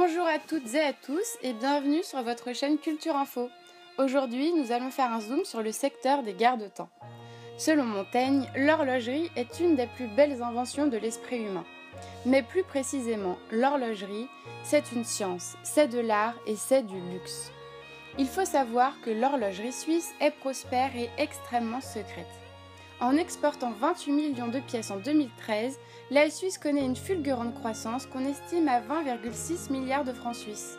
Bonjour à toutes et à tous et bienvenue sur votre chaîne Culture Info. Aujourd'hui, nous allons faire un zoom sur le secteur des garde-temps. Selon Montaigne, l'horlogerie est une des plus belles inventions de l'esprit humain. Mais plus précisément, l'horlogerie, c'est une science, c'est de l'art et c'est du luxe. Il faut savoir que l'horlogerie suisse est prospère et extrêmement secrète. En exportant 28 millions de pièces en 2013, la Suisse connaît une fulgurante croissance qu'on estime à 20,6 milliards de francs suisses.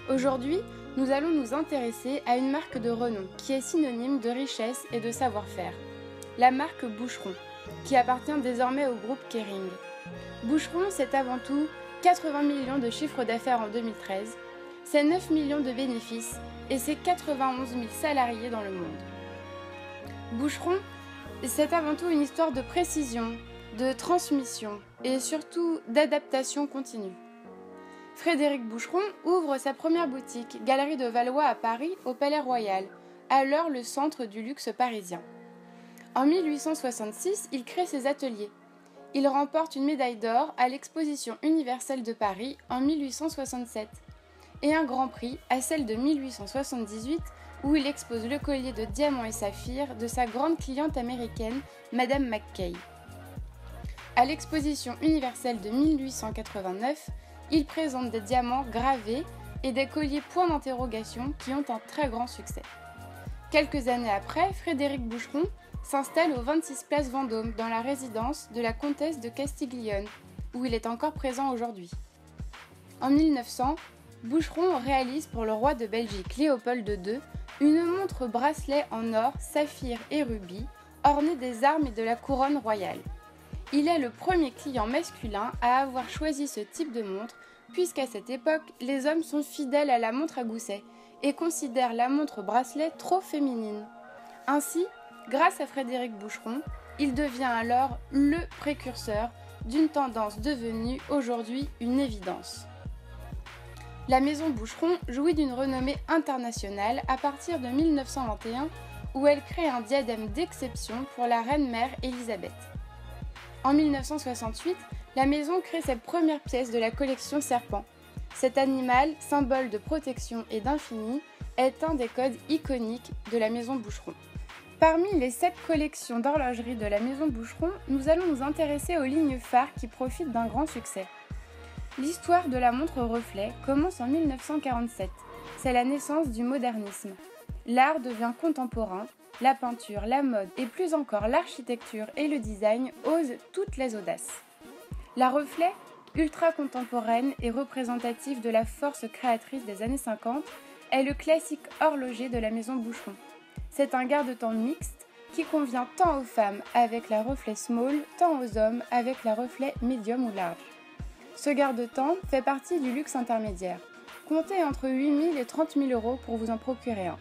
Aujourd'hui, nous allons nous intéresser à une marque de renom qui est synonyme de richesse et de savoir-faire. La marque Boucheron, qui appartient désormais au groupe Kering. Boucheron, c'est avant tout 80 millions de chiffre d'affaires en 2013, c'est 9 millions de bénéfices et c'est 91 000 salariés dans le monde. Boucheron, c'est avant tout une histoire de précision, de transmission et surtout d'adaptation continue. Frédéric Boucheron ouvre sa première boutique, Galerie de Valois à Paris, au Palais Royal, alors le centre du luxe parisien. En 1866, il crée ses ateliers. Il remporte une médaille d'or à l'Exposition universelle de Paris en 1867 et un grand prix à celle de 1878 où il expose le collier de diamants et saphirs de sa grande cliente américaine, Madame McKay. À l'exposition universelle de 1889, il présente des diamants gravés et des colliers points d'interrogation qui ont un très grand succès. Quelques années après, Frédéric Boucheron s'installe au 26 place Vendôme dans la résidence de la comtesse de Castiglione, où il est encore présent aujourd'hui. En 1900, Boucheron réalise pour le roi de Belgique Léopold II une montre bracelet en or, saphir et rubis, ornée des armes et de la couronne royale. Il est le premier client masculin à avoir choisi ce type de montre, puisqu'à cette époque, les hommes sont fidèles à la montre à gousset et considèrent la montre bracelet trop féminine. Ainsi, grâce à Frédéric Boucheron, il devient alors le précurseur d'une tendance devenue aujourd'hui une évidence. La maison Boucheron jouit d'une renommée internationale à partir de 1921 où elle crée un diadème d'exception pour la reine-mère Élisabeth. En 1968, la maison crée ses premières pièces de la collection Serpent. Cet animal, symbole de protection et d'infini, est un des codes iconiques de la maison Boucheron. Parmi les 7 collections d'horlogerie de la maison Boucheron, nous allons nous intéresser aux lignes phares qui profitent d'un grand succès. L'histoire de la montre reflet commence en 1947. C'est la naissance du modernisme. L'art devient contemporain, la peinture, la mode et plus encore l'architecture et le design osent toutes les audaces. La reflet, ultra contemporaine et représentative de la force créatrice des années 50, est le classique horloger de la maison Boucheron. C'est un garde-temps mixte qui convient tant aux femmes avec la reflet small, tant aux hommes avec la reflet medium ou large. Ce garde-temps fait partie du luxe intermédiaire. Comptez entre 8 000 et 30 000 euros pour vous en procurer un.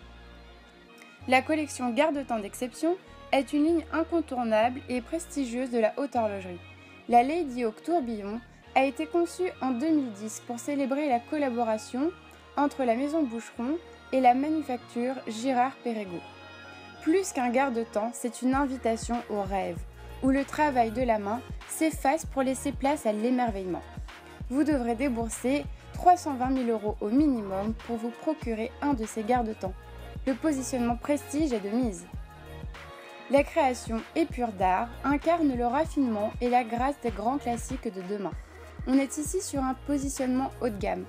La collection garde-temps d'exception est une ligne incontournable et prestigieuse de la haute horlogerie. La Lady Hawk Tourbillon a été conçue en 2010 pour célébrer la collaboration entre la maison Boucheron et la manufacture Girard-Perregaux. Plus qu'un garde-temps, c'est une invitation au rêve, où le travail de la main s'efface pour laisser place à l'émerveillement. Vous devrez débourser 320 000 euros au minimum pour vous procurer un de ces garde-temps. Le positionnement prestige est de mise. La création épure d'art incarne le raffinement et la grâce des grands classiques de demain. On est ici sur un positionnement haut de gamme.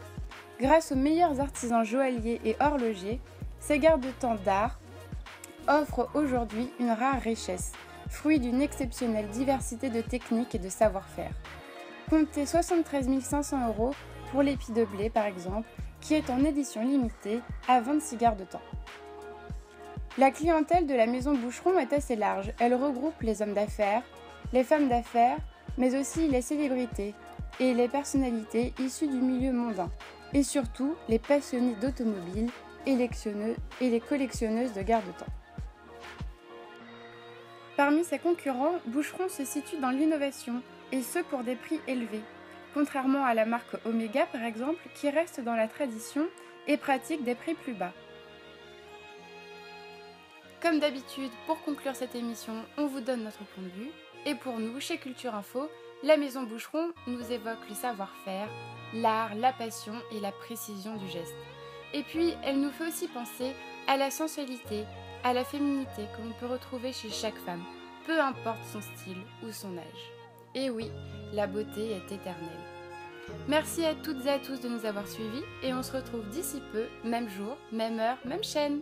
Grâce aux meilleurs artisans joailliers et horlogers, ces garde-temps d'art offrent aujourd'hui une rare richesse, fruit d'une exceptionnelle diversité de techniques et de savoir-faire. Comptez 73 500 euros pour l'épi de blé par exemple, qui est en édition limitée à 26 garde-temps. La clientèle de la maison Boucheron est assez large. Elle regroupe les hommes d'affaires, les femmes d'affaires, mais aussi les célébrités et les personnalités issues du milieu mondain, et surtout les passionnés d'automobile et les collectionneuses de garde-temps. Parmi ses concurrents, Boucheron se situe dans l'innovation, et ce pour des prix élevés, contrairement à la marque Omega par exemple, qui reste dans la tradition et pratique des prix plus bas. Comme d'habitude, pour conclure cette émission, on vous donne notre point de vue, et pour nous, chez Culture Info, La maison Boucheron nous évoque le savoir-faire, l'art, la passion et la précision du geste. Et puis, elle nous fait aussi penser à la sensualité, à la féminité que l'on peut retrouver chez chaque femme, peu importe son style ou son âge. Et oui, la beauté est éternelle. Merci à toutes et à tous de nous avoir suivis et on se retrouve d'ici peu, même jour, même heure, même chaîne.